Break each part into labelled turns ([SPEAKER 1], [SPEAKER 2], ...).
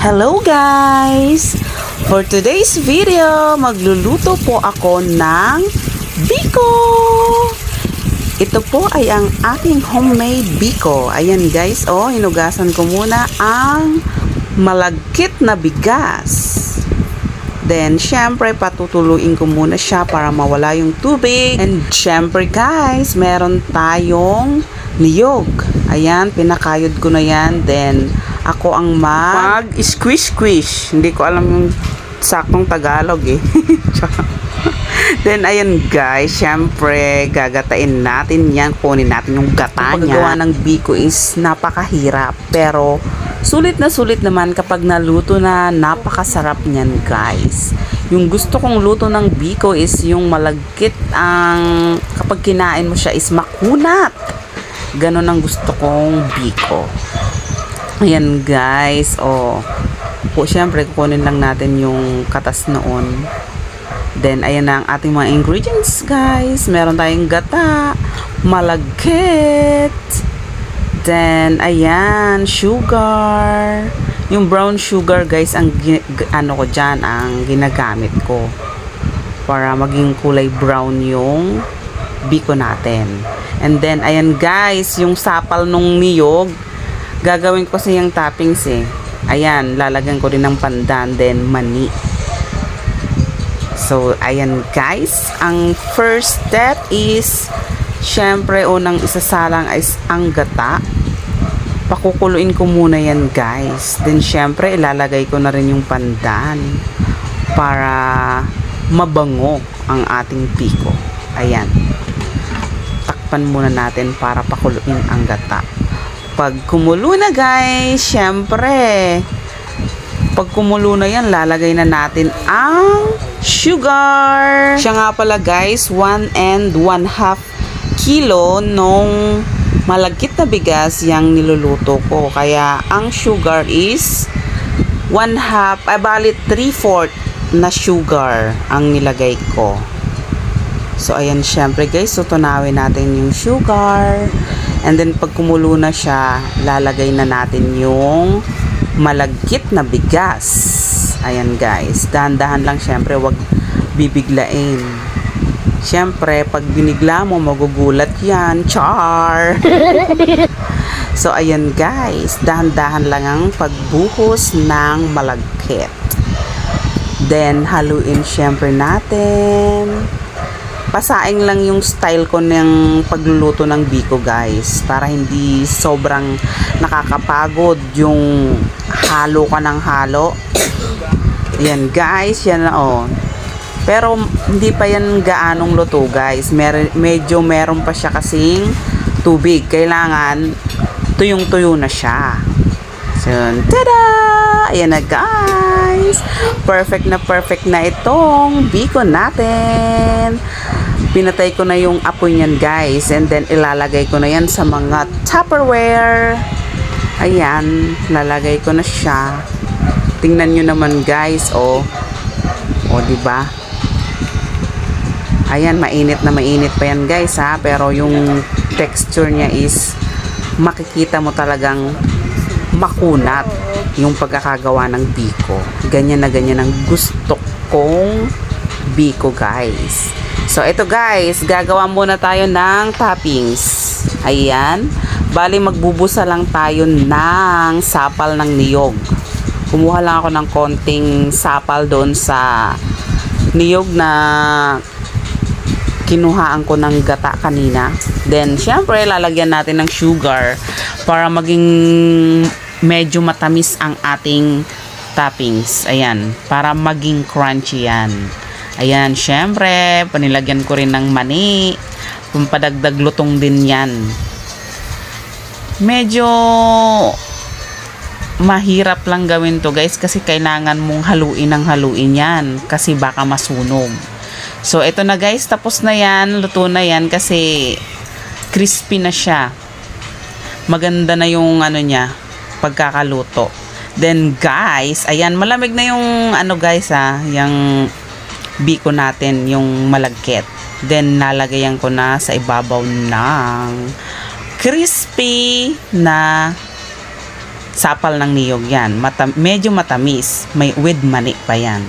[SPEAKER 1] Hello guys! For today's video, magluluto po ako ng biko! Ito po ay ang aking homemade biko. Ayan guys, hinugasan ko muna ang malagkit na bigas. Then, syempre, patutuluin ko muna siya para mawala yung tubig. And syempre guys, meron tayong niyog. Ayan, pinakayod ko na yan. Then, ako ang mag-squish-squish. Hindi ko alam yung saktong Tagalog eh. Then, ayan guys, syempre, gagatain natin yan. Kunin natin yung gata niya. Paggawa ng biko is napakahirap. Pero, sulit naman kapag naluto na, napakasarap niyan guys. Yung gusto kong luto ng biko is yung malagkit ang, kapag kinain mo siya is makunat. Ganon ang gusto kong biko. Ayan guys, syempre kukunin lang natin yung katas noon. Then ayan na ang ating mga ingredients guys. Meron tayong gata, malagkit, then ayan, sugar. Yung brown sugar guys ang ang ginagamit ko para maging kulay brown yung biko natin. And then ayan guys, yung sapal nung niyog, gagawin ko siyang toppings eh. Ayan, lalagyan ko rin ng pandan, then mani. So, ayan guys, ang first step is, syempre, unang isasalang is ang gata. Pakukuluin ko muna yan guys. Then, syempre, ilalagay ko na rin yung pandan para mabango ang ating biko. Ayan. Takpan muna natin para pakuluin ang gata. Pag kumulo na guys, syempre, pag kumulo na yan, lalagay na natin ang sugar. Siya nga pala guys, 1 and 1/2 kilo nung malagkit na bigas yung niluluto ko. Kaya ang sugar is 1/2, bali 3/4 na sugar ang nilagay ko. So ayan, syempre guys, tutunawin natin yung sugar. And then, pag kumulo na siya, lalagay na natin yung malagkit na bigas. Ayan guys. Dahan-dahan lang syempre, wag bibiglain. Syempre, pag binigla mo, magugulat yan. Char! So, ayan guys. Dahan-dahan lang ang pagbuhos ng malagkit. Then, haluin syempre natin. Pasaing lang yung style ko ng pagluluto ng biko guys, para hindi sobrang nakakapagod yung halo ka ng halo. Yan guys, yan na pero hindi pa yan gaanong luto guys. Medyo meron pa siya kasing tubig. Kailangan tuyong-tuyo na siya. So, tada! Ayan na guys. Perfect na itong biko natin. Pinatay ko na yung apoy niyan guys. And then ilalagay ko na yan sa mga Tupperware. Ayan. Lalagay ko na siya. Tingnan nyo naman guys. Diba? Ayan, mainit pa yan guys ha. Pero yung texture niya is makikita mo talagang makunat yung pagkakagawa ng biko. Ganyan na ganyan ang gusto kong biko guys. So ito guys, gagawa muna tayo ng toppings. Ayan, bali magbubusa lang tayo ng sapal ng niyog. Kumuha lang ako ng konting sapal doon sa niyog na kinuhaan ko ng gata kanina. Then syempre lalagyan natin ng sugar para maging medyo matamis ang ating toppings. Ayan, para maging crunchy yan. Ayan, syempre, panilagyan ko rin ng mani. Pampadagdag lutong din yan. Medyo mahirap lang gawin to guys, kasi kailangan mong haluin yan, kasi baka masunog. So, ito na guys, tapos na yan, luto na yan, kasi crispy na siya. Maganda na yung niya, pagkakaluto. Then guys, ayan, malamig na yung guys yung biko natin, yung malagkit. Then nalagayan ko na sa ibabaw ng crispy na Sapal ng niyog yan. Medyo matamis. May with mani pa yan.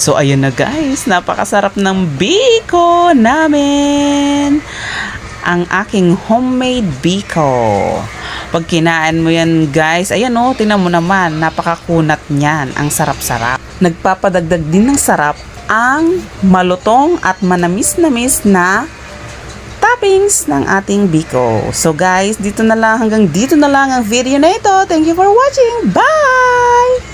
[SPEAKER 1] So, ayun na guys. Napakasarap ng biko namin. Ang aking homemade biko. Pag kinain mo yan guys, ayan o, tingnan mo naman. Napakakunat niyan. Ang sarap-sarap. Nagpapadagdag din ng sarap ang malutong at manamis-namis na toppings ng ating biko. So guys, hanggang dito na lang ang video na ito. Thank you for watching. Bye!